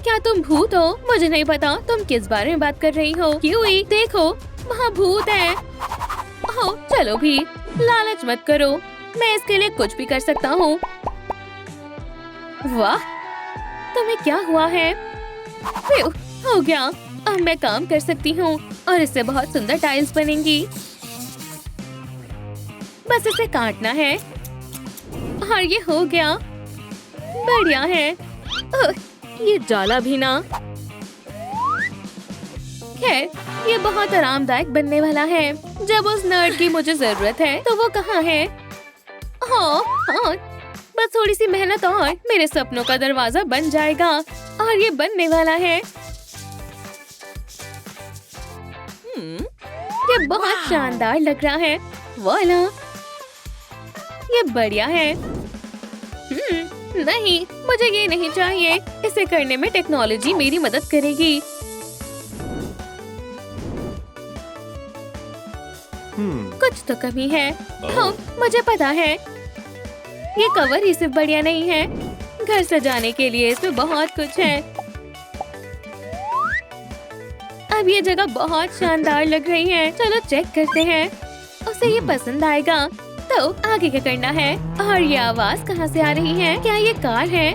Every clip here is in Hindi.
क्या तुम भूत हो? मुझे नहीं पता तुम किस बारे में बात कर रही हो। क्यूई देखो, वहाँ भूत है। ओह, चलो भी, लालच मत करो, मैं इसके लिए कुछ भी कर सकता हूँ। वाह, तुम्हें क्या हुआ है? फ्यू, हो गया। अब मैं काम कर सकती हूँ और इससे बहुत सुंदर टाइल्स बनेंगी। बस इसे काटना है और ये हो गया। बढ़िया है। ये जाला भी ना। खैर, ये बहुत आरामदायक बनने वाला है। जब उस नर्ड की मुझे जरूरत है तो वो कहाँ है? हाँ, बस थोड़ी सी मेहनत और मेरे सपनों का दरवाजा बन जाएगा और ये बनने वाला है। ये बहुत शानदार लग रहा है। वाला, ये बढ़िया है। नहीं, मुझे ये नहीं चाहिए। इसे करने में टेक्नोलॉजी मेरी मदद करेगी। कुछ तो कमी है। हाँ, मुझे पता है। ये कवर ही सिर्फ बढ़िया नहीं है, घर सजाने के लिए इसमें बहुत कुछ है। अब ये जगह बहुत शानदार लग रही है। चलो चेक करते हैं, उसे ये पसंद आएगा। तो आगे क्या करना है? और ये आवाज कहाँ से आ रही है? क्या ये कार है?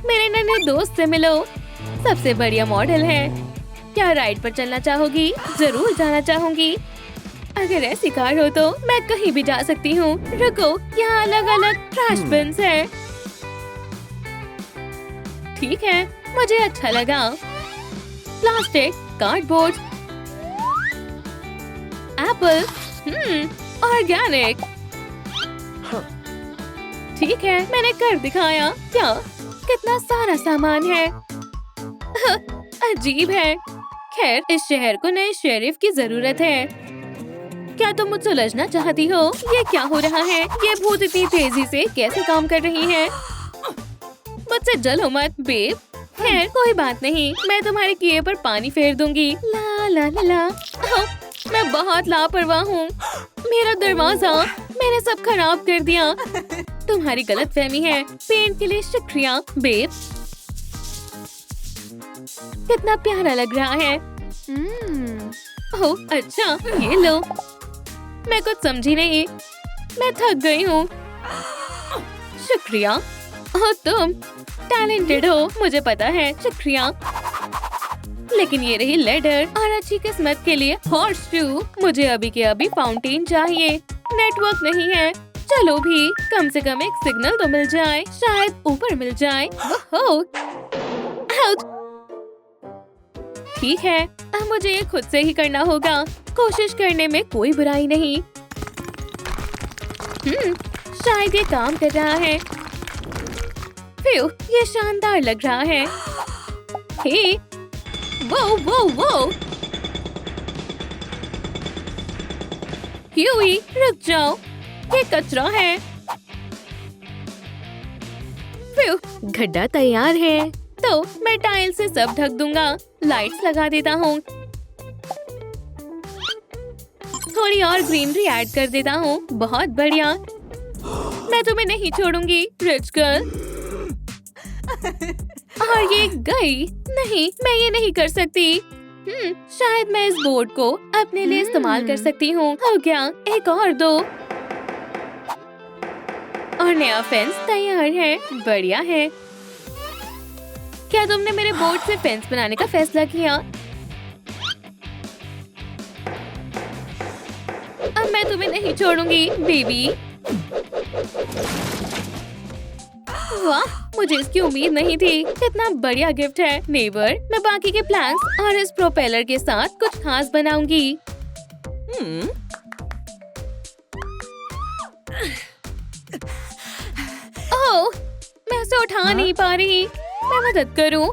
मेरे नन्हे दोस्त से मिलो, सबसे बढ़िया मॉडल है। क्या राइड पर चलना चाहोगी? जरूर जाना चाहूंगी। अगर ऐसी कार हो तो मैं कहीं भी जा सकती हूँ। रुको, यहाँ अलग अलग ट्रैश बिन्स है। ठीक है, मुझे अच्छा लगा। Plastic, cardboard, Apple, organic. ठीक है, मैंने कर दिखाया। क्या कितना सारा सामान है। अजीब है। खैर, इस शहर को नए शेरिफ की जरूरत है। क्या तुम मुझसे उलझना चाहती हो? ये क्या हो रहा है? ये भूत इतनी तेजी से कैसे काम कर रही है? मुझसे जलो मत बेब। खैर, कोई बात नहीं, मैं तुम्हारे किए पर पानी फेर दूंगी। ला ला ला ला। मैं बहुत लापरवाह हूँ। मेरा दरवाजा मैंने सब खराब कर दिया। तुम्हारी गलतफहमी है। पेंट के लिए शुक्रिया बेब। कितना प्यारा लग रहा है। ओह अच्छा, ये लो। मैं कुछ समझी नहीं, मैं थक गई हूँ। शुक्रिया। ओह, तुम टैलेंटेड हो, मुझे पता है। शुक्रिया। लेकिन ये रही लेडर और अच्छी किस्मत के लिए हॉर्स शू। मुझे अभी के अभी फाउंटेन चाहिए। नेटवर्क नहीं है। चलो भी, कम से कम एक सिग्नल तो मिल जाए। शायद ऊपर मिल जाए। ठीक है, अब मुझे ये खुद से ही करना होगा। कोशिश करने में कोई बुराई नहीं। शायद ये काम कर रहा है। फ्यू, ये शानदार लग रहा है। हे, वो वो वो। क्यूई, रुक जाओ, ये कचरा है। फ्यू, गड्ढा तैयार है। तो मैं टाइल से सब ढक दूंगा। लाइट्स लगा देता हूँ। थोड़ी और ग्रीनरी ऐड कर देता हूँ। बहुत बढ़िया। मैं तुम्हें नहीं छोड़ूंगी रिच गर्ल। और ये गई। नहीं, मैं ये नहीं कर सकती। शायद मैं इस बोर्ड को अपने लिए इस्तेमाल कर सकती हूँ। हो गया, एक और दो। और नया फेंस तैयार है। बढ़िया है। क्या तुमने मेरे बोर्ड से फेंस बनाने का फैसला किया? अब मैं तुम्हें नहीं छोड़ूंगी बेबी। वाह, मुझे इसकी उम्मीद नहीं थी। कितना बढ़िया गिफ्ट है नेबर। मैं बाकी के प्लैंक्स और इस प्रोपेलर के साथ कुछ खास बनाऊंगी। ओह, मैं उसे उठा नहीं पा रही। मैं मदद करूं?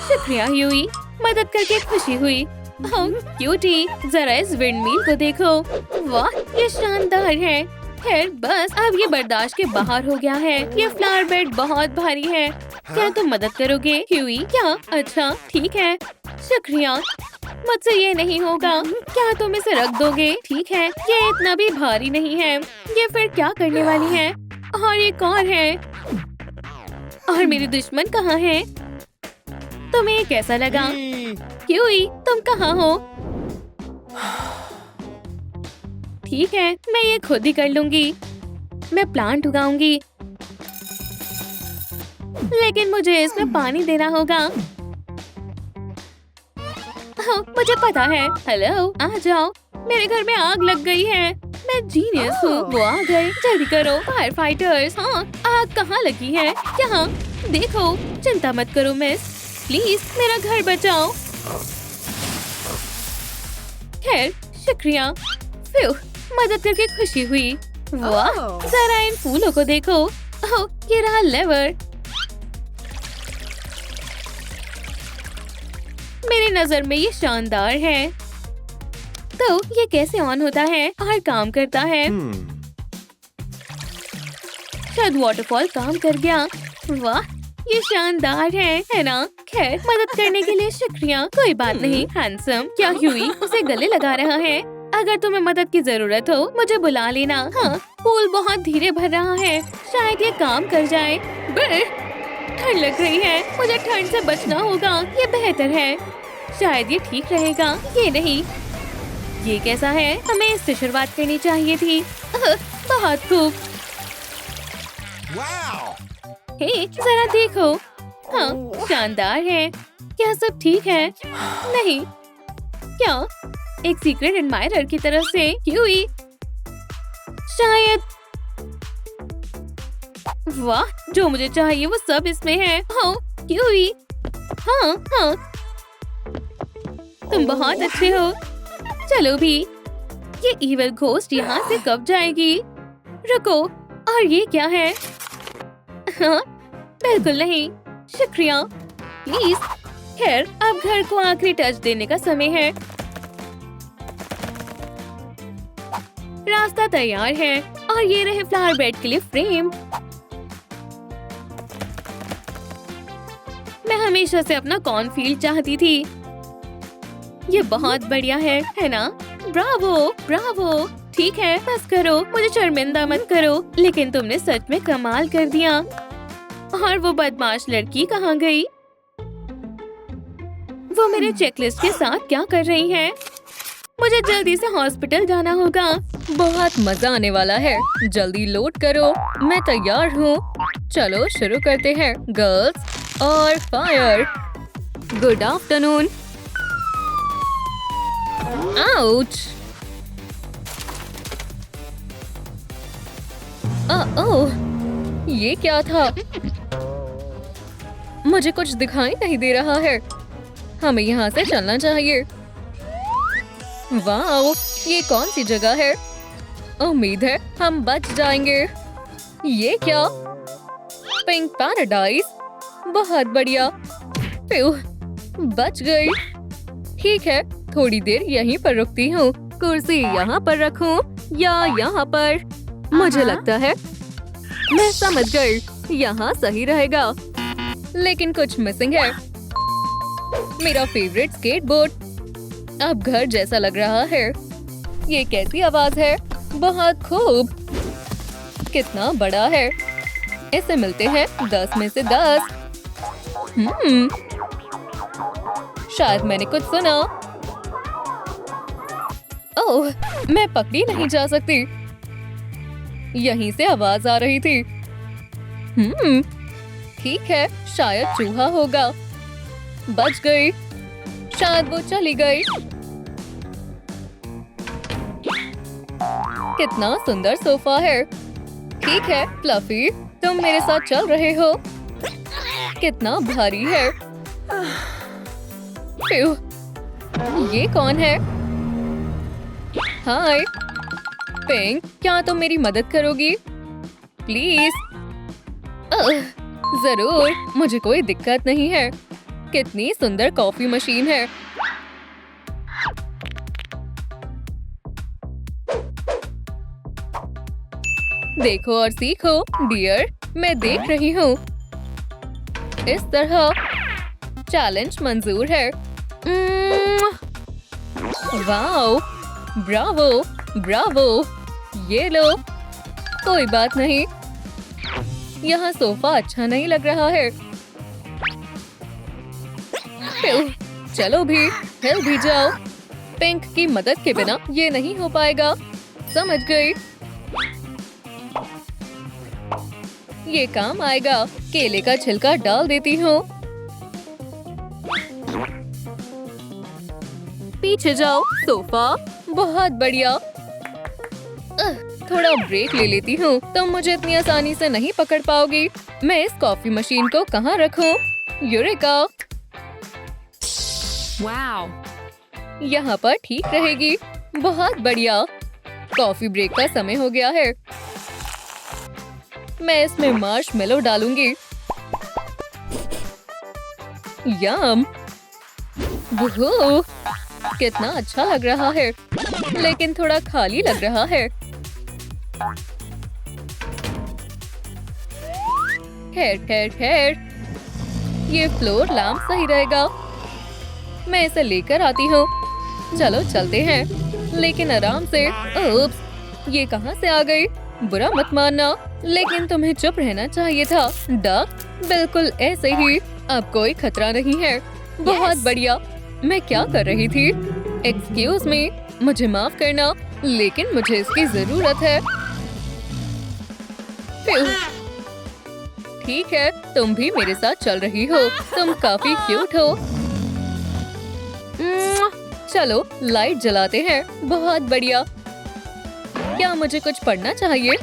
शुक्रिया ह्यूई, मदद करके खुशी हुई। ओह क्यूटी, जरा इस विंडमिल को देखो। वाह, ये शानदार है। खैर बस, अब ये बर्दाश्त के बाहर हो गया है। ये फ्लावर बेड बहुत भारी है। क्या तुम मदद करोगे ह्यूई? क्या? अच्छा ठीक है, शुक्रिया। मुझसे ये नहीं होगा। क्या तुम इसे रख दोगे? ठीक है, ये इतना भी भारी नहीं है। ये फिर क्या करने वाली है? और ये कौन है? और मेरी दुश्मन कहाँ है? तुम्हें कैसा लगा? क्यूई, तुम कहाँ हो? ठीक है, मैं ये खुद ही कर लूंगी। मैं प्लांट उगाऊंगी, लेकिन मुझे इसमें पानी देना होगा। मुझे पता है। हेलो, आ जाओ। मेरे घर में आग लग गई है। मैं जीनियस हूँ। वो आ गए। जल्दी करो फायर फाइटर्स। हाँ, आग कहाँ लगी है? यहाँ देखो। चिंता मत करो मिस, प्लीज मेरा घर बचाओ। खैर, शुक्रिया। फिर मदद करके खुशी हुई। वाह, जरा इन फूलों को देखो। ओह, ये रहा लेवर। मेरी नजर में ये शानदार है। तो ये कैसे ऑन होता है और काम करता है? शायद वाटरफॉल काम कर गया। वाह, ये शानदार है ना? खैर, मदद करने के लिए शुक्रिया। कोई बात नहीं हैंडसम। क्या ह्यूई उसे गले लगा रहा है? अगर तुम्हें मदद की जरूरत हो मुझे बुला लेना। हाँ, पूल बहुत धीरे भर रहा है। शायद ये काम कर जाए। ठंड लग रही है। मुझे ठंड से बचना होगा। ये बेहतर है। शायद ये ठीक रहेगा। ये नहीं। ये कैसा है? हमें इससे शुरुआत करनी चाहिए थी। बहुत खूब। हे, जरा देखो। हाँ, शानदार है। क्या सब ठीक है? नहीं। क्या? एक सीक्रेट एडमायरर की तरफ से? क्यूई? शायद। वाह, जो मुझे चाहिए वो सब इसमें है। हाँ, क्यूई? हाँ हाँ, तुम बहुत अच्छे हो। चलो भी। ये इविल घोस्ट यहाँ से कब जाएगी? रुको, और ये क्या है? हाँ, बिल्कुल नहीं। शुक्रिया, प्लीज। खैर, अब घर को आखिरी टच देने का समय है। रास्ता तैयार है और ये रहे फ्लावर बेड के लिए फ्रेम। मैं हमेशा से अपना कॉर्नफील्ड चाहती थी। ये बहुत बढ़िया है ना? Bravo, Bravo. ठीक है, बस करो। मुझे शर्मिंदा मत करो। लेकिन तुमने सच में कमाल कर दिया। और वो बदमाश लड़की कहाँ गई? वो मेरे चेकलिस्ट के साथ क्या कर रही है? मुझे जल्दी से हॉस्पिटल जाना होगा। बहुत मजा आने वाला है। जल्दी लोड करो। मैं तैयार हूँ। चलो शुरू करते हैं। गर्ल्स और फायर। Good afternoon. आउच। ओह, ये क्या था? मुझे कुछ दिखाई नहीं दे रहा है। हमें यहाँ से चलना चाहिए। वाह, ये कौन सी जगह है? उम्मीद है हम बच जाएंगे। ये क्या? Pink paradise. बहुत बढ़िया। बच गई। ठीक है, थोड़ी देर यहीं पर रुकती हूँ। कुर्सी यहाँ पर रखूँ या यहाँ पर? मुझे लगता है मैं समझ गई। यहाँ सही रहेगा। लेकिन कुछ मिसिंग है। मेरा फेवरेट स्केटबोर्ड। अब घर जैसा लग रहा है। ये कैसी आवाज है? बहुत खूब। कितना बड़ा है? इसे मिलते हैं 10 में से 10। शायद मैंने कुछ सुना। ओह, मैं पकड़ी नहीं जा सकती। यहीं से आवाज आ रही थी। ठीक है, शायद चूहा होगा। बच गई। शायद वो चली गई। कितना सुंदर सोफा है। ठीक है फ्लफी, तुम मेरे साथ चल रहे हो। कितना भारी है। ये कौन है? हाय पिंक, क्या तुम मेरी मदद करोगी प्लीज? जरूर, मुझे कोई दिक्कत नहीं है। कितनी सुंदर कॉफी मशीन है। देखो और सीखो डियर, मैं देख रही हूँ। इस तरह चैलेंज मंजूर है। Wow, Bravo, Bravo. ये लो। कोई बात नहीं, यहाँ सोफा अच्छा नहीं लग रहा है। चलो भी, हिल भी जाओ। पिंक की मदद के बिना ये नहीं हो पाएगा। समझ गई। ये काम आएगा। केले का छिलका डाल देती हूँ। पीछे जाओ। सोफा बहुत बढ़िया। थोड़ा ब्रेक ले लेती हूँ। तुम मुझे इतनी आसानी से नहीं पकड़ पाओगी। मैं इस कॉफी मशीन को कहाँ रखूँ? यूरेका! वाओ! यहाँ पर ठीक रहेगी। बहुत बढ़िया। कॉफी ब्रेक का समय हो गया है। मैं इसमें मार्शमेलो डालूंगी। यम! वुहू! कितना अच्छा लग रहा है, लेकिन थोड़ा खाली लग रहा है। ठहर। ये फ्लोर लैम्प सही रहेगा। मैं इसे लेकर आती हूँ। चलो चलते हैं, लेकिन आराम से। ओप्स! ये कहाँ से आ गई? बुरा मत मानना, लेकिन तुम्हें चुप रहना चाहिए था। डक, बिल्कुल ऐसे ही। अब कोई खतरा नहीं है। बहुत बढ़िया। मैं क्या कर रही थी? एक्सक्यूज मी, मुझे माफ करना, लेकिन मुझे इसकी जरूरत है। ठीक है, तुम भी मेरे साथ चल रही हो। तुम काफी क्यूट हो। चलो लाइट जलाते हैं। बहुत बढ़िया। क्या मुझे कुछ पढ़ना चाहिए?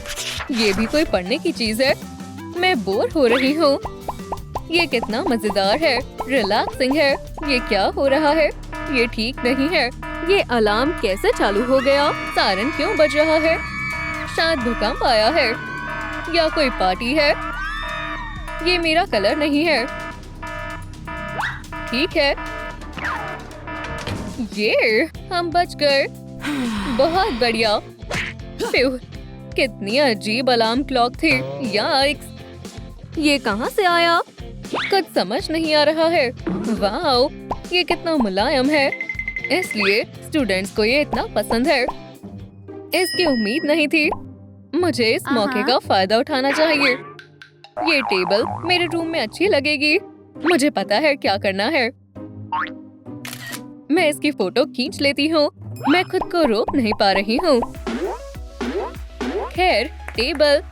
ये भी कोई पढ़ने की चीज है? मैं बोर हो रही हूँ। ये कितना मजेदार है, रिलैक्सिंग है। ये क्या हो रहा है? ये ठीक नहीं है। ये अलार्म कैसे चालू हो गया? सायरन क्यों बज रहा है? शायद भूकंप आया है, या कोई पार्टी है। ये मेरा कलर नहीं है। ठीक है, ये हम बच गए। बहुत बढ़िया। कितनी अजीब अलार्म क्लॉक थी। याइक्स! ये कहाँ से आया? कुछ समझ नहीं आ रहा है। वाओ, ये कितना मुलायम है, इसलिए स्टूडेंट्स को ये इतना पसंद है। इसकी उम्मीद नहीं थी। मुझे इस मौके का फायदा उठाना चाहिए। ये टेबल मेरे रूम में अच्छी लगेगी। मुझे पता है क्या करना है। मैं इसकी फोटो खींच लेती हूँ। मैं खुद को रोक नहीं पा रही हूँ। खैर, टेबल,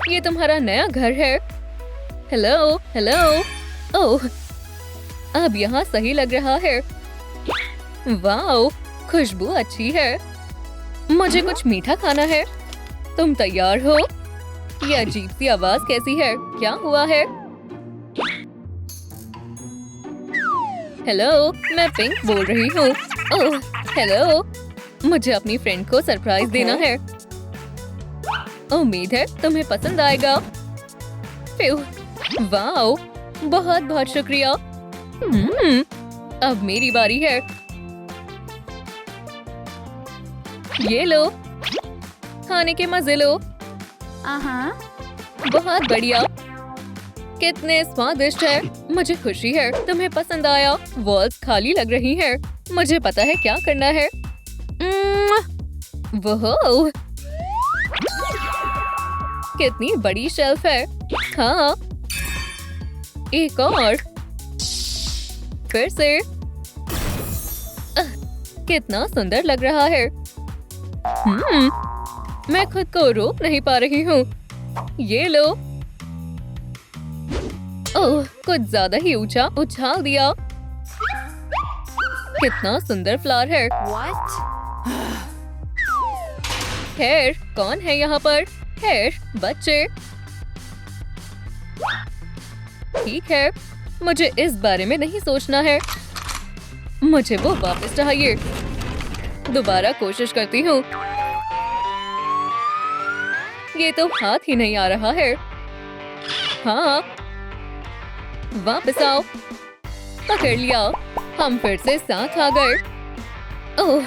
ये तुम्हारा नया घर है। Hello, hello. ओह, अब यहाँ सही लग रहा है। वाओ, खुशबू अच्छी है। मुझे कुछ मीठा खाना है। तुम तैयार हो? ये अजीब सी आवाज कैसी है? क्या हुआ है? हेलो, मैं पिंक बोल रही हूँ। ओह, हेलो। मुझे अपनी फ्रेंड को सरप्राइज देना है। उम्मीद है तुम्हें पसंद आएगा। वाओ, बहुत बहुत शुक्रिया। अब मेरी बारी है। ये लो, खाने के मजे लो। बहुत बढ़िया। कितने स्वादिष्ट है। मुझे खुशी है तुम्हें पसंद आया। वॉल्स खाली लग रही है। मुझे पता है क्या करना है। वोह, कितनी बड़ी शेल्फ है। हाँ, एक और। फिर से। कितना सुंदर लग रहा है। मैं खुद को रोक नहीं पा रही हूँ। ये लो। ओह, कुछ ज्यादा ही ऊंचा उछाल दिया। कितना सुंदर फ्लावर है। खैर, कौन है यहाँ पर? खैर, बच्चे। ठीक है, मुझे इस बारे में नहीं सोचना है। मुझे वो वापस चाहिए। दोबारा कोशिश करती हूँ। ये तो हाथ ही नहीं आ रहा है। हाँ, वापस आओ। पकड़ लिया। हम फिर से साथ आ गए। ओह,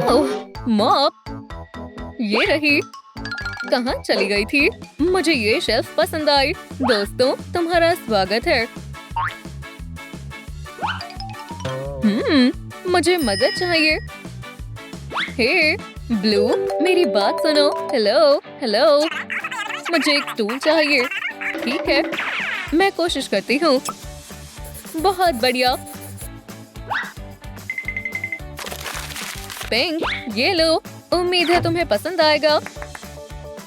ओह, मॉप। ये रही। कहाँ चली गई थी? मुझे ये शेल्फ पसंद आई। दोस्तों, तुम्हारा स्वागत है। मुझे मदद चाहिए। हे ब्लू, मेरी बात सुनो। हेलो हेलो, मुझे एक टूल चाहिए। ठीक है, मैं कोशिश करती हूँ। बहुत बढ़िया। पिंक, ये लो। उम्मीद है तुम्हें पसंद आएगा।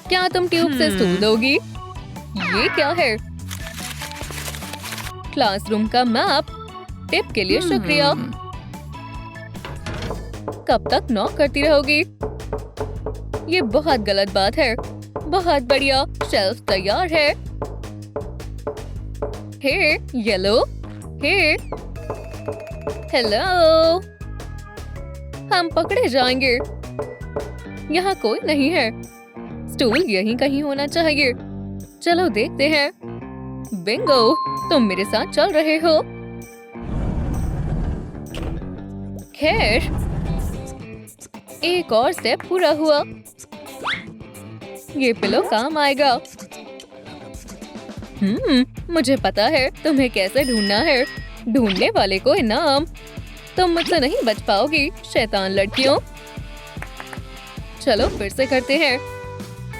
क्या तुम ट्यूब से स्टूल दोगी? ये क्या है? क्लासरूम का मैप। टिप के लिए शुक्रिया। कब तक नॉक करती रहोगी? ये बहुत गलत बात है। बहुत बढ़िया, शेल्फ तैयार है। हे येलो, हे हेलो, हम पकड़े जाएंगे। यहाँ कोई नहीं है। स्टूल यहीं कहीं होना चाहिए। चलो देखते हैं। बिंगो, तुम मेरे साथ चल रहे हो। खैर, एक और स्टेप पूरा हुआ। ये पिलो काम आएगा। मुझे पता है तुम्हें कैसे ढूंढना है। ढूंढने वाले को इनाम। तुम मुझसे नहीं बच पाओगी, शैतान लड़कियों। चलो फिर से करते हैं।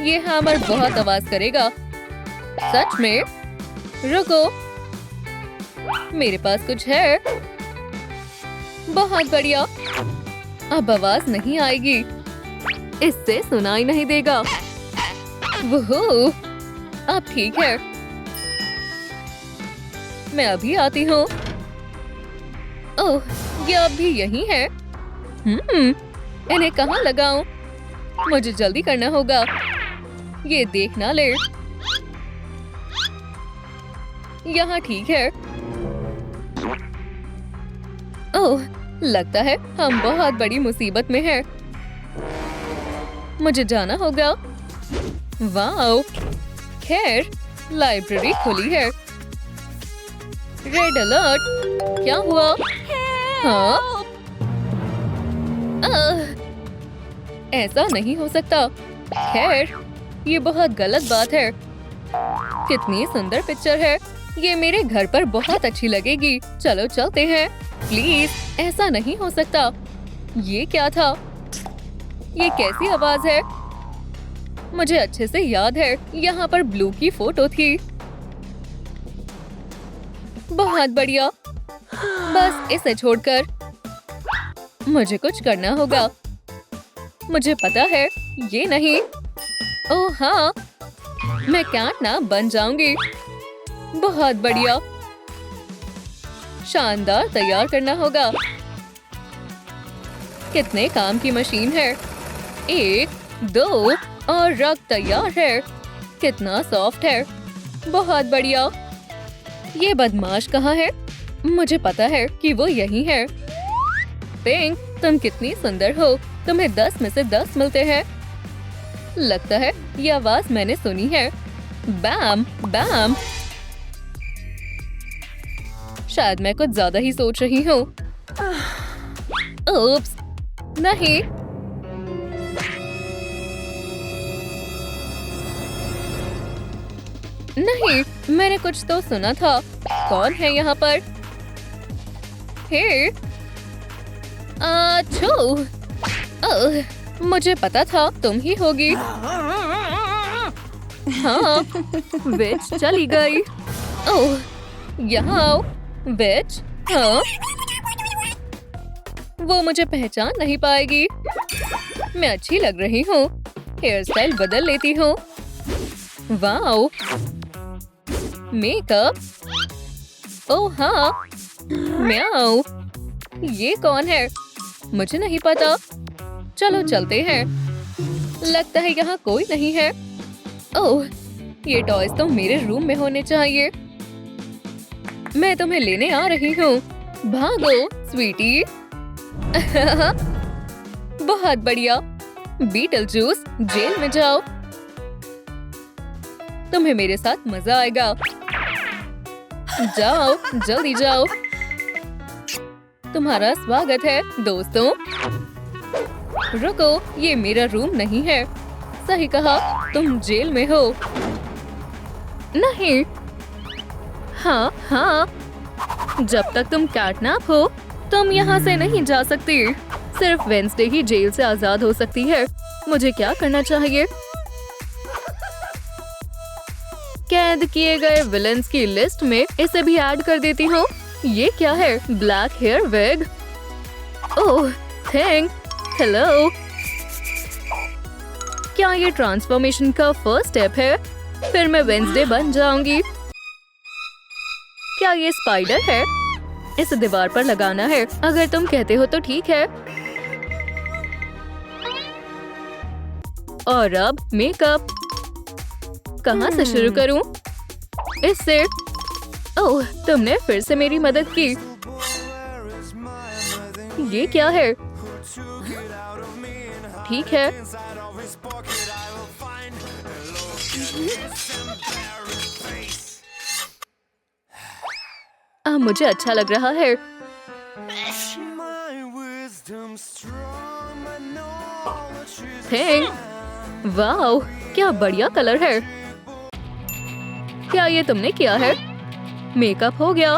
ये हैमर बहुत आवाज करेगा। सच में? रुको, मेरे पास कुछ है। बहुत बढ़िया। अब आवाज नहीं आएगी। इससे सुनाई नहीं देगा। वोहो, अब ठीक है। मैं अभी आती हूँ। ओह, ये अब भी यही है। इन्हें कहाँ लगाऊं? मुझे जल्दी करना होगा। ये देख ना ले। यहाँ ठीक है। ओह, लगता है हम बहुत बड़ी मुसीबत में हैं। मुझे जाना होगा। वाओ, खैर लाइब्रेरी खुली है। Red alert. क्या हुआ? हाँ? ऐसा नहीं हो सकता। खैर, ये बहुत गलत बात है। कितनी सुंदर पिक्चर है। ये मेरे घर पर बहुत अच्छी लगेगी। चलो चलते हैं। प्लीज, ऐसा नहीं हो सकता। ये क्या था? ये कैसी आवाज है? मुझे अच्छे से याद है, यहाँ पर ब्लू की फोटो थी। बहुत बढ़िया। बस इसे छोड़कर मुझे कुछ करना होगा। मुझे पता है, ये नहीं। ओह हाँ, मैं कैटनैप बन जाऊंगी। बहुत बढ़िया। शानदार, तैयार करना होगा। कितने काम की मशीन है। 1, 2 और रग तैयार है। कितना सॉफ्ट है। बहुत बढ़िया। ये बदमाश कहाँ है? मुझे पता है कि वो यही है। पिंक, तुम कितनी सुंदर हो। तुम्हें 10 में से 10 मिलते हैं। लगता है ये आवाज मैंने सुनी है। बैम बैम। शायद मैं कुछ ज्यादा ही सोच रही हूँ। ओप्स, नहीं। नहीं, मैंने कुछ तो सुना था। कौन है यहाँ पर? हे, आछू। ओह, मुझे पता था तुम ही होगी। हाँ, विच चली गई। ओह, यहाँ आओ। विच, हाँ, वो मुझे पहचान नहीं पाएगी। मैं अच्छी लग रही हूँ। हेयर स्टाइल बदल लेती हूँ। Wow, makeup. ओह हाँ, म्याऊ। ये कौन है? मुझे नहीं पता। चलो चलते हैं। लगता है यहाँ कोई नहीं है। ओह, ये टॉयज तो मेरे रूम में होने चाहिए। मैं तुम्हें लेने आ रही हूँ। भागो स्वीटी। बहुत बढ़िया। बीटल जूस, जेल में जाओ। तुम्हें मेरे साथ मजा आएगा। जाओ, जल्दी जाओ। तुम्हारा स्वागत है दोस्तों। रुको, ये मेरा रूम नहीं है। सही कहा, तुम जेल में हो। नहीं। हाँ हाँ, जब तक तुम कैटनैप हो, तुम यहाँ से नहीं जा सकती। सिर्फ वेंसडे ही जेल से आजाद हो सकती है। मुझे क्या करना चाहिए? कैद किए गए विलन्स की लिस्ट में इसे भी ऐड कर देती हूँ। ये क्या है? Black hair wig. Oh thank hello. क्या ये ट्रांसफॉर्मेशन का फर्स्ट स्टेप है? फिर मैं वेंसडे बन जाऊंगी। क्या ये स्पाइडर है? इसे दीवार पर लगाना है। अगर तुम कहते हो तो ठीक है। और अब मेकअप। कहाँ से शुरू करूं? इससे। ओह, तुमने फिर से मेरी मदद की। ये क्या है? ठीक है। अब मुझे अच्छा लग रहा है। थैंक। वाओ, क्या बढ़िया कलर है। क्या ये तुमने किया है? मेकअप हो गया।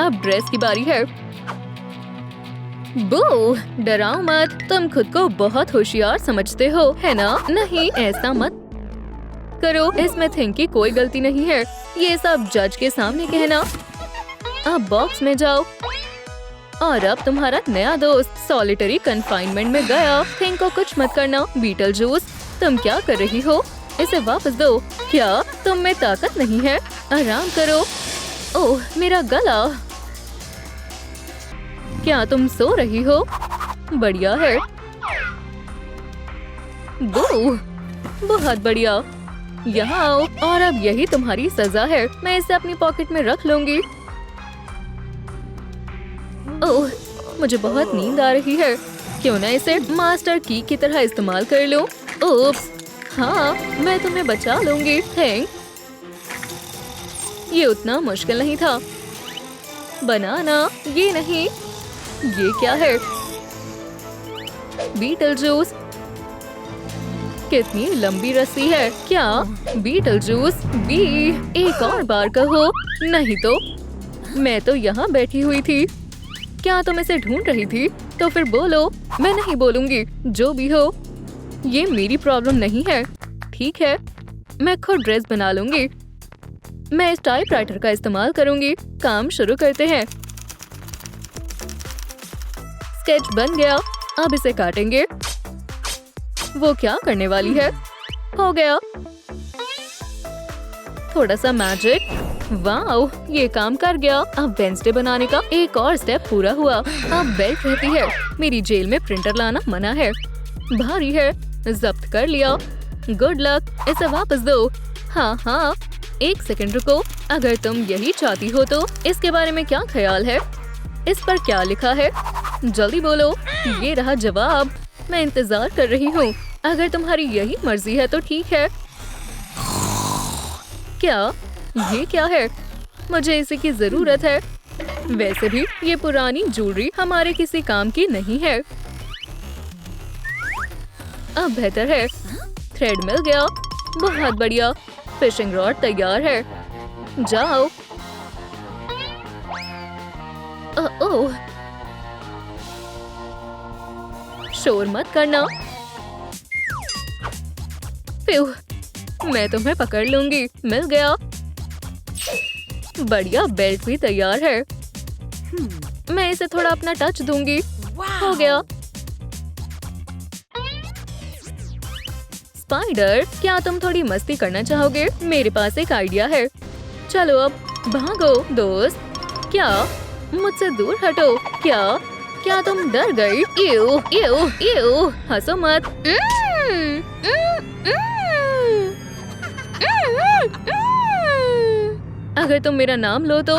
अब ड्रेस की बारी है। बू, डराओ मत। तुम खुद को बहुत होशियार समझते हो, है ना? नहीं, ऐसा मत करो। इसमें थिंक की कोई गलती नहीं है। ये सब जज के सामने कहना। अब बॉक्स में जाओ। और अब तुम्हारा नया दोस्त सॉलिटरी कन्फाइनमेंट में गया। थिंक को कुछ मत करना। बीटल जूस, तुम क्या कर रही हो? इसे वापस दो। क्या तुम में ताकत नहीं है? आराम करो। ओह, मेरा गला। क्या तुम सो रही हो? बढ़िया है। बू, बहुत बढ़िया। यहाँ आओ। और अब यही तुम्हारी सजा है। मैं इसे अपनी पॉकेट में रख लूंगी। ओह, मुझे बहुत नींद आ रही है। क्यों ना इसे मास्टर की तरह इस्तेमाल कर लूं? ओप्स, हाँ, मैं तुम्हें बचा लूंगी। थैंक। ये उतना मुश्किल नहीं था। बनाना, ये नहीं। ये क्या है? Beetle juice. कितनी लंबी रस्सी है। क्या बीटल जूस? बी, एक और बार कहो। नहीं तो मैं तो यहाँ बैठी हुई थी। क्या तुम इसे ढूंढ रही थी? तो फिर बोलो। मैं नहीं बोलूंगी। जो भी हो, ये मेरी प्रॉब्लम नहीं है। ठीक है, मैं खुद ड्रेस बना लूंगी। मैं इस टाइपराइटर का इस्तेमाल करूंगी। काम शुरू करते हैं। स्केच बन गया। अब इसे काटेंगे। वो क्या करने वाली है? हो गया। थोड़ा सा मैजिक। वाओ, ये काम कर गया। अब वेंसडे बनाने का एक और स्टेप पूरा हुआ। अब बेल्ट रहती है। मेरी जेल में प्रिंटर लाना मना है। भारी है। जब्त कर लिया। Good luck. इसे वापस दो। हाँ हाँ, एक सेकंड रुको। अगर तुम यही चाहती हो तो इसके बारे में क्या ख्याल है? इस पर क्या लिखा है? जल्दी बोलो। ये रहा जवाब। मैं इंतजार कर रही हूँ। अगर तुम्हारी यही मर्जी है तो ठीक है। क्या ये क्या है? मुझे इसी की जरूरत है। वैसे भी ये पुरानी ज्वेलरी हमारे किसी काम की नहीं है। अब बेहतर है। थ्रेड मिल गया। बहुत बढ़िया। फिशिंग रॉड तैयार है। जाओ। ओह, शोर मत करना। प्यू, मैं तुम्हें पकड़ लूंगी। मिल गया। बढ़िया, बेल्ट भी तैयार है। मैं इसे थोड़ा अपना टच दूंगी। हो गया। स्पाइडर, क्या तुम थोड़ी मस्ती करना चाहोगे? मेरे पास एक आइडिया है। चलो अब भागो दोस्त। क्या? मुझसे दूर हटो। क्या तुम डर गई? इउ, इउ, इउ, हंसो मत। अगर तुम मेरा नाम लो तो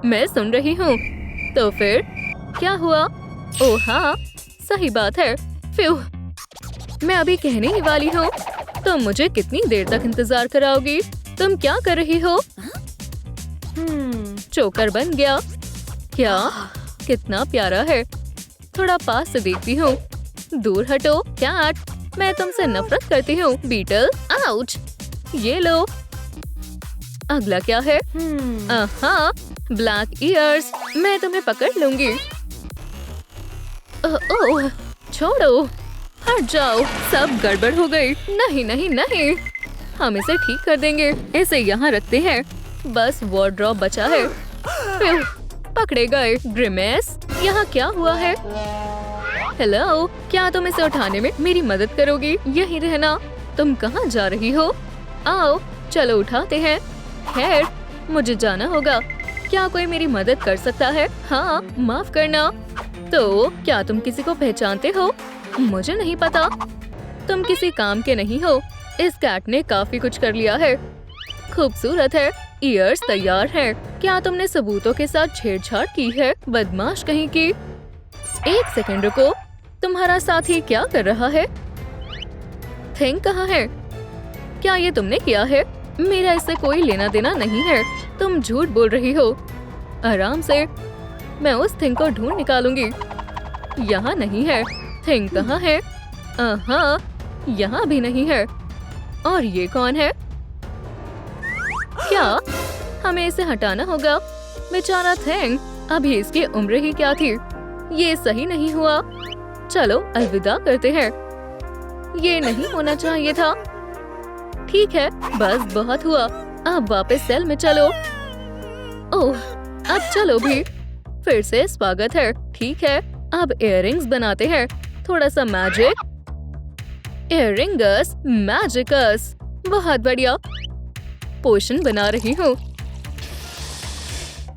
मैं सुन रही हूँ। तो फिर क्या हुआ? ओह हाँ, सही बात है। फ्यू, मैं अभी कहने ही वाली हूँ। तुम मुझे कितनी देर तक इंतजार कराओगी? तुम क्या कर रही हो? चोकर बन गया। क्या? कितना प्यारा है। थोड़ा पास से देखती हूँ। दूर हटो। कैट, मैं तुमसे नफरत करती हूँ। Beetle, ouch. ये लो। अगला क्या है? हाँ, ब्लैक ईयर्स। मैं तुम्हें पकड़ लूंगी। ओह, छोड़ो, हट जाओ, सब गड़बड़ हो गई। नहीं नहीं नहीं, हम इसे ठीक कर देंगे। इसे यहाँ रखते हैं, बस वार्डरोब बचा है। फिर पकड़े गए। ग्रिमेस, यहाँ क्या हुआ है? हेलो, क्या तुम इसे उठाने में मेरी मदद करोगी? यहीं रहना। तुम कहाँ जा रही हो? आओ, चलो उठाते हैं। खैर, मुझे जाना होगा। क्या कोई मेरी मदद कर सकता है? हाँ, माफ करना। तो क्या तुम किसी को पहचानते हो? मुझे नहीं पता। तुम किसी काम के नहीं हो। इस कैट ने काफी कुछ कर लिया है। खूबसूरत है, ईयर्स तैयार हैं। क्या तुमने सबूतों के साथ छेड़छाड़ की है? बदमाश कहीं की। एक सेकंड रुको, तुम्हारा साथी क्या कर रहा है? थिंग कहाँ है? क्या ये तुमने किया है? मेरा इससे कोई लेना देना नहीं है। तुम झूठ बोल रही हो। आराम से, मैं उस थिंग को ढूंढ निकालूंगी। यहाँ नहीं है। थिंग कहाँ है? हाँ, यहाँ भी नहीं है। और ये कौन है? क्या हमें इसे हटाना होगा? बेचारा थिंग, अभी इसकी उम्र ही क्या थी? ये सही नहीं हुआ। चलो अलविदा करते हैं। ये नहीं होना चाहिए था। ठीक है, बस बहुत हुआ। अब वापस सेल में चलो। ओह, अब चलो भी। फिर से स्वागत है। ठीक है, अब इयररिंग्स बनाते हैं। थोड़ा सा मैजिक। इयररिंगस मैजिकस, बहुत बढ़िया। पोशन बना रही हूँ।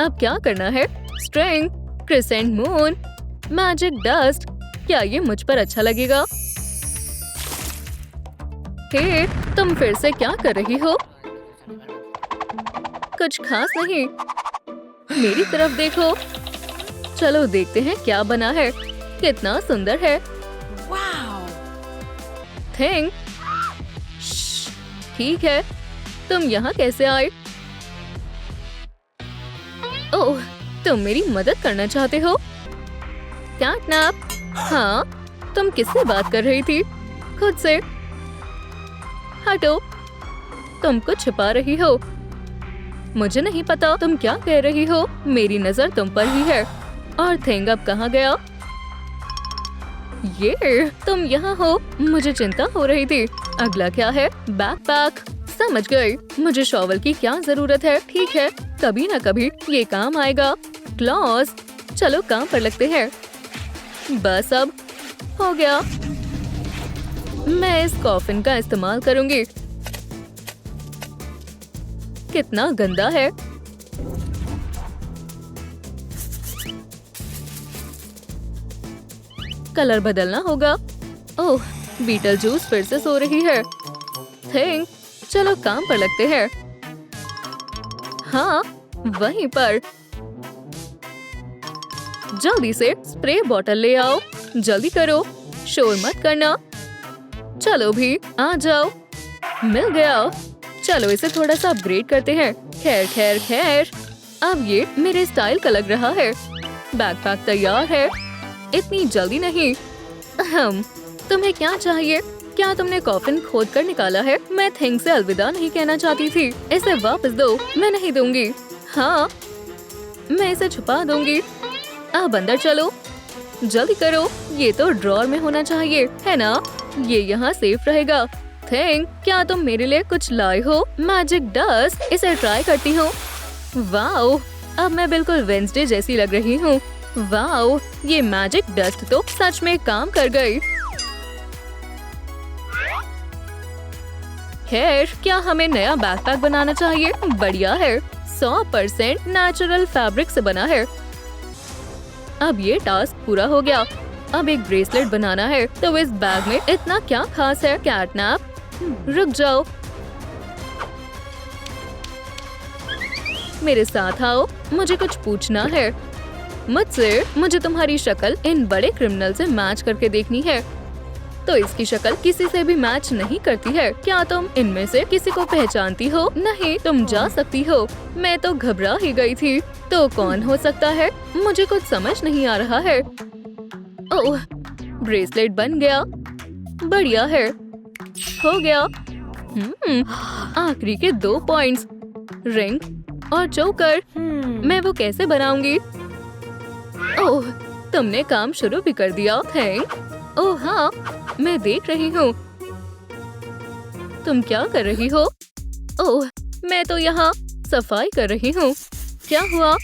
अब क्या करना है? String, crescent moon, magic dust. क्या ये मुझ पर अच्छा लगेगा? हे, तुम फिर से क्या कर रही हो? कुछ खास नहीं। मेरी तरफ देखो। चलो देखते हैं क्या बना है। कितना सुंदर है। थिंग, ठीक है, तुम यहाँ कैसे आए? ओह, तुम मेरी मदद करना चाहते हो? कैटनैप, हाँ, तुम किससे बात कर रही थी? खुद से। हटो, तुम कुछ छिपा रही हो। मुझे नहीं पता तुम क्या कह रही हो। मेरी नजर तुम पर ही है। और थिंग अब कहाँ गया? ये तुम यहाँ हो। मुझे चिंता हो रही थी। अगला क्या है? बैकपैक। समझ गई। मुझे शॉवल की क्या जरूरत है? ठीक है, कभी ना कभी ये काम आएगा। क्लॉज, चलो काम पर लगते हैं। बस अब हो गया। मैं इस कॉफिन का इस्तेमाल करूंगी। कितना गंदा है। कलर बदलना होगा। ओह, बीटल जूस फिर से सो रही है। थिंक, चलो काम पर लगते हैं। हाँ, वहीं पर। जल्दी से स्प्रे बॉटल ले आओ। जल्दी करो, शोर मत करना। चलो भी, आ जाओ। मिल गया। चलो इसे थोड़ा सा अपग्रेड करते हैं। खैर खैर खैर, अब ये मेरे स्टाइल का लग रहा है। बैकपैक तैयार है। इतनी जल्दी नहीं। तुम्हें क्या चाहिए? क्या तुमने कॉफिन खोद कर निकाला है? मैं थिंग से अलविदा नहीं कहना चाहती थी। इसे वापस दो। मैं नहीं दूंगी। हाँ, मैं इसे छुपा दूंगी। अब अंदर चलो, जल्दी करो। ये तो ड्रॉर में होना चाहिए, है ना? ये यहाँ सेफ रहेगा। थिंग, क्या तुम मेरे लिए कुछ लाए हो? मैजिक डस्ट, इसे ट्राई करती हूँ। वाओ, अब मैं बिल्कुल वेंसडे जैसी लग रही हूँ। वाओ, ये मैजिक डस्ट तो सच में काम कर गई। खैर, क्या हमें नया बैकपैक बनाना चाहिए? बढ़िया है, 100% नेचुरल फैब्रिक से बना है। अब ये टास्क पूरा हो गया। अब एक ब्रेसलेट बनाना है। तो इस बैग में इतना क्या खास है? कैटनैप, रुक जाओ, मेरे साथ आओ। मुझे कुछ पूछना है मुझसे। मुझे तुम्हारी शक्ल इन बड़े क्रिमिनल से मैच करके देखनी है। तो इसकी शक्ल किसी से भी मैच नहीं करती है। क्या तुम इनमें से किसी को पहचानती हो? नहीं, तुम जा सकती हो। मैं तो घबरा ही गई थी। तो कौन हो सकता है? मुझे कुछ समझ नहीं आ रहा है। ओह, ब्रेसलेट बन गया। बढ़िया है, हो गया। आखिरी के 2 पॉइंट्स, रिंग और चोकर। मैं वो कैसे बनाऊंगी? ओह, तुमने काम शुरू भी कर दिया है। ओह हाँ, मैं देख रही हूँ। तुम क्या कर रही हो? ओह, मैं तो यहाँ सफाई कर रही हूँ। क्या हुआ?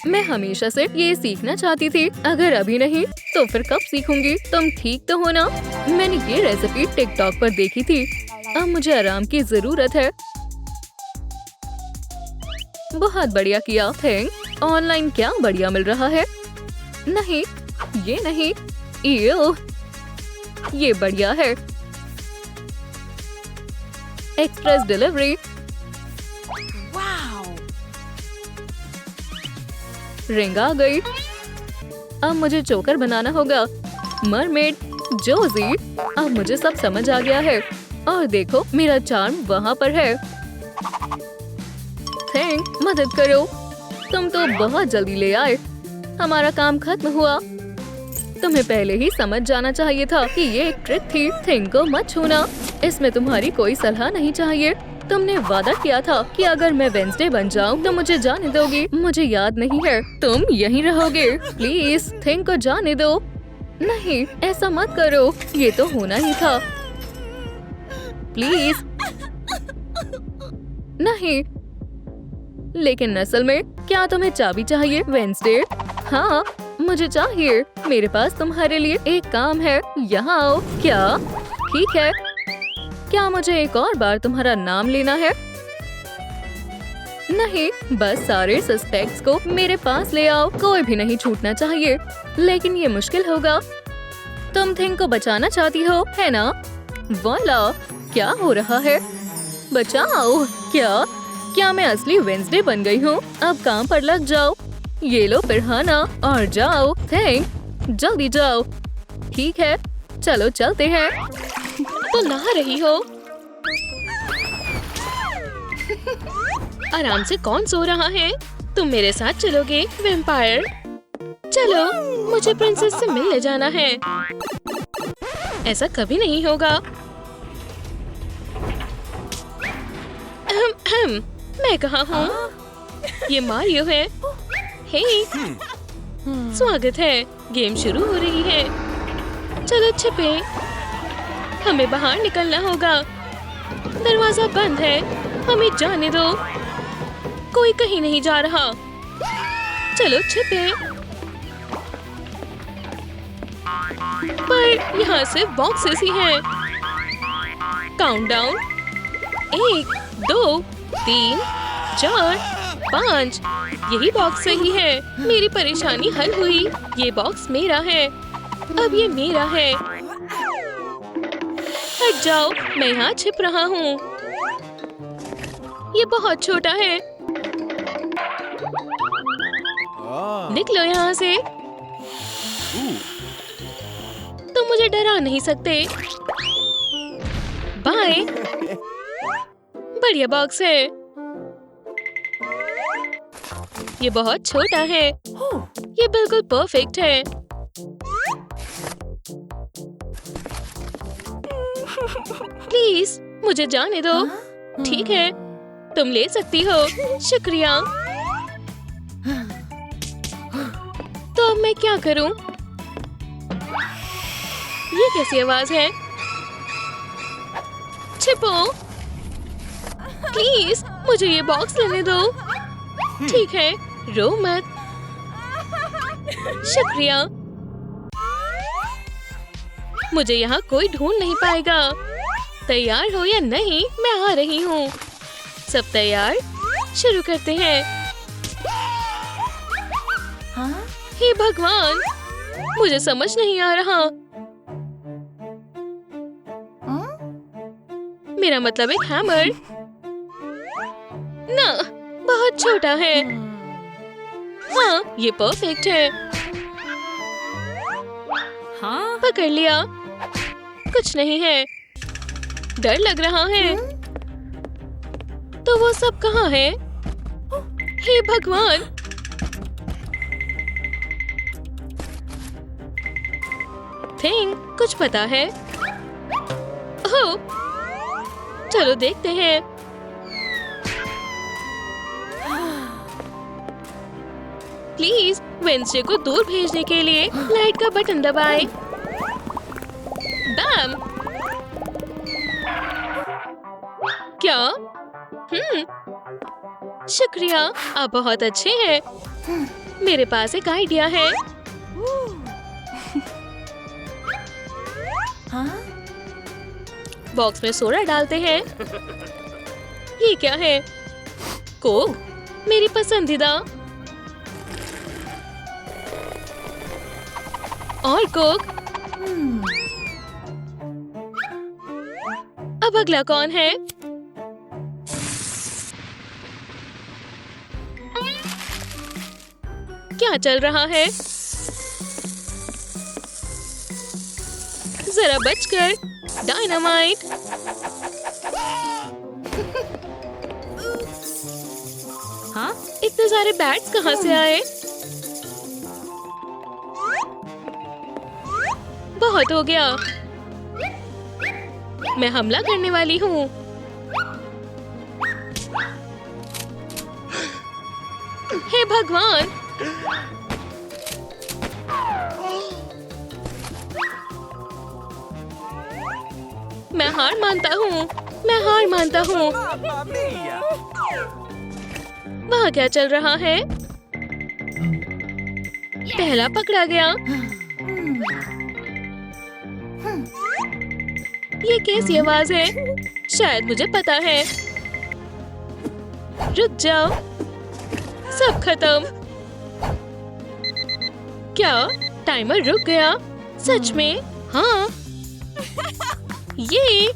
मैं हमेशा से ये सीखना चाहती थी। अगर अभी नहीं तो फिर कब सीखूंगी? तुम ठीक तो हो ना? मैंने ये रेसिपी टिकटॉक पर देखी थी। अब मुझे आराम की जरूरत है। बहुत बढ़िया किया। थैंक। ऑनलाइन क्या बढ़िया मिल रहा है? नहीं, ये नहीं। इयो, ये बढ़िया है। Express delivery. रिंग आ गई। अब मुझे चोकर बनाना होगा। मरमेड, जोजी। अब मुझे सब समझ आ गया है। और देखो, मेरा चार्म वहाँ पर है। थैंक, मदद करो। तुम तो बहुत जल्दी ले आए। हमारा काम खत्म हुआ। तुम्हें पहले ही समझ जाना चाहिए था कि ये एक ट्रिक थी। थिंग को मत छूना। इसमें तुम्हारी कोई सलाह नहीं चाहिए। तुमने वादा किया था कि अगर मैं वेंसडे बन जाऊं तो मुझे जाने दोगी। मुझे याद नहीं है। तुम यहीं रहोगे। प्लीज थिंग को जाने दो। नहीं, ऐसा मत करो। ये तो होना ही था। प्लीज। नहीं। लेकिन असल में क्या तुम्हें चाबी चाहिए वेंसडे? हाँ, मुझे चाहिए। मेरे पास तुम्हारे लिए एक काम है। यहाँ आओ। क्या? ठीक है। क्या मुझे एक और बार तुम्हारा नाम लेना है? नहीं, बस सारे सस्पेक्ट्स को मेरे पास ले आओ। कोई भी नहीं छूटना चाहिए। लेकिन ये मुश्किल होगा। तुम थिंग को बचाना चाहती हो, है ना? वाला, क्या हो रहा है? बचाओ। क्या मैं असली वेंसडे बन गई हूँ? अब काम पर लग जाओ। ये लो पिरहाना और जाओ। थैंक, जल्दी जाओ। ठीक है, चलो चलते हैं। तो नहा रही हो? आराम से कौन सो रहा है? तुम मेरे साथ चलोगे वैम्पायर? चलो, मुझे प्रिंसेस से मिलने जाना है। ऐसा कभी नहीं होगा। मैं कहाँ हूँ? ये मारियो है। हे, स्वागत है। गेम शुरू हो रही है। चलो छिपे। हमें बाहर निकलना होगा। दरवाजा बंद है। हमें जाने दो। कोई कहीं नहीं जा रहा। चलो छिपे। पर यहाँ सिर्फ बॉक्सेस ही हैं। काउंटडाउन 1, 2, 3, 4, 5। यही बॉक्स सही है। मेरी परेशानी हल हुई। ये बॉक्स मेरा है। अब ये मेरा है। हट जाओ, मैं यहाँ छिप रहा हूँ। ये बहुत छोटा है। निकलो यहाँ से। तुम मुझे डरा नहीं सकते। बाय। बढ़िया बॉक्स है। ये बहुत छोटा है। ये बिल्कुल परफेक्ट है। प्लीज मुझे जाने दो। ठीक है, तुम ले सकती हो। शुक्रिया। तो अब मैं क्या करूं? ये कैसी आवाज है? छिपो। प्लीज मुझे ये बॉक्स लेने दो। ठीक है, रो मत। शुक्रिया। मुझे यहाँ कोई ढूंढ नहीं पाएगा। तैयार हो या नहीं, मैं आ रही हूँ। सब तैयार? शुरू करते हैं। हे भगवान, मुझे समझ नहीं आ रहा। मेरा मतलब एक हैमर। ना, बहुत छोटा है। हाँ, ये परफेक्ट है। हाँ, पकड़ लिया। कुछ नहीं है। डर लग रहा है। तो वो सब कहाँ है? हे भगवान! थिंग, कुछ पता है? ओह, चलो देखते हैं। प्लीज वेंसडे को दूर भेजने के लिए लाइट का बटन दबाएं। बैम! क्या? शुक्रिया, आप बहुत अच्छे हैं। मेरे पास एक आइडिया है। बॉक्स में सोडा डालते हैं। ये क्या है? कोक, मेरी पसंदीदा। और कोक। अब अगला कौन है? क्या चल रहा है? जरा बचकर। डायनामाइट। हाँ, इतने सारे बैट्स कहाँ से आए? बहुत हो गया। मैं हमला करने वाली हूँ। हे भगवान! मैं हार मानता हूँ। मैं हार मानता हूँ। वहाँ क्या चल रहा है? पहला पकड़ा गया। ये कैसी आवाज है? शायद मुझे पता है। रुक जाओ। सब खत्म। क्या टाइमर रुक गया? सच में? हाँ। ये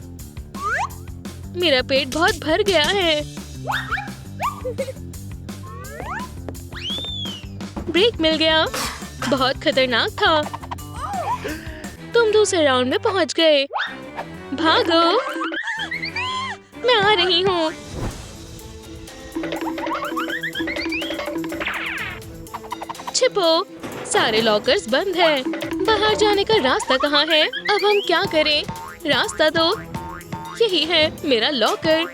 मेरा पेट बहुत भर गया है। ब्रेक मिल गया। बहुत खतरनाक था। तुम दूसरे राउंड में पहुंच गए। भागो। मैं आ रही हूँ। छिपो। सारे लॉकर्स बंद हैं। बाहर जाने का रास्ता कहाँ है? अब हम क्या करें? रास्ता दो। यही है मेरा लॉकर।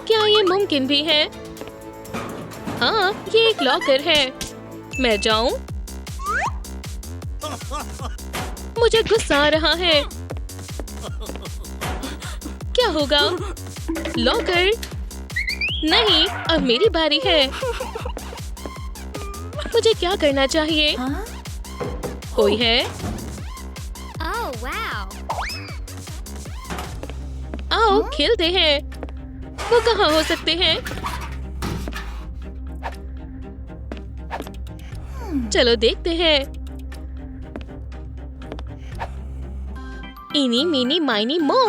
क्या ये मुमकिन भी है? हाँ, ये एक लॉकर है। मैं जाऊं? मुझे गुस्सा आ रहा है। क्या होगा? लॉकर? नहीं, अब मेरी बारी है। मुझे क्या करना चाहिए? कोई है? आओ खेलते हैं। वो कहाँ हो सकते हैं? चलो देखते हैं। इनी मीनी माइनी मो।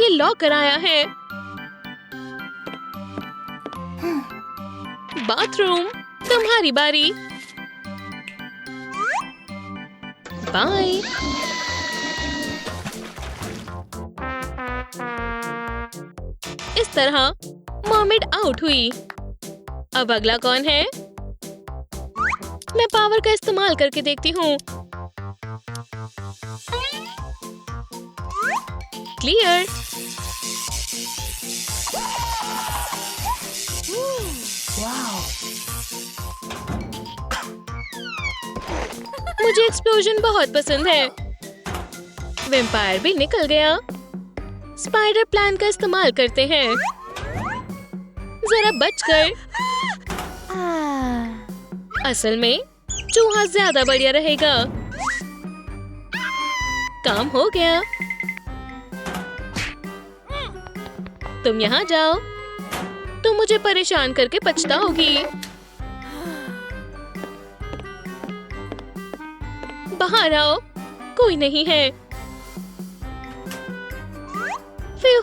ये लॉकर आया है। बाथरूम, तुम्हारी बारी। बाय। इस तरह मर्मेड आउट हुई। अब अगला कौन है? मैं पावर का इस्तेमाल करके देखती हूँ। क्लियर। मुझे एक्सप्लोजन बहुत पसंद है। वैम्पायर भी निकल गया। स्पाइडर प्लान का इस्तेमाल करते हैं। जरा बचकर। असल में चूहा ज्यादा बढ़िया रहेगा। काम हो गया। तुम यहाँ जाओ। तुम मुझे परेशान करके पछताओगी। बाहर आओ। कोई नहीं है। फिर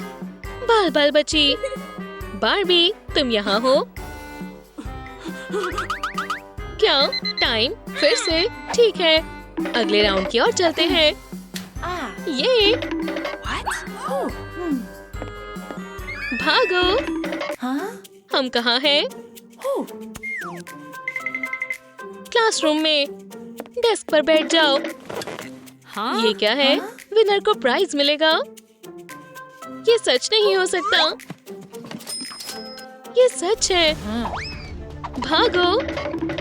बाल बाल बची। बार्बी, तुम यहाँ हो? क्या टाइम फिर से? ठीक है, अगले राउंड की ओर चलते हैं। ये भागो। हम कहाँ हैं? क्लासरूम में। डेस्क पर बैठ जाओ। ये क्या है? विनर को प्राइज मिलेगा। ये सच नहीं हो सकता। ये सच है। भागो।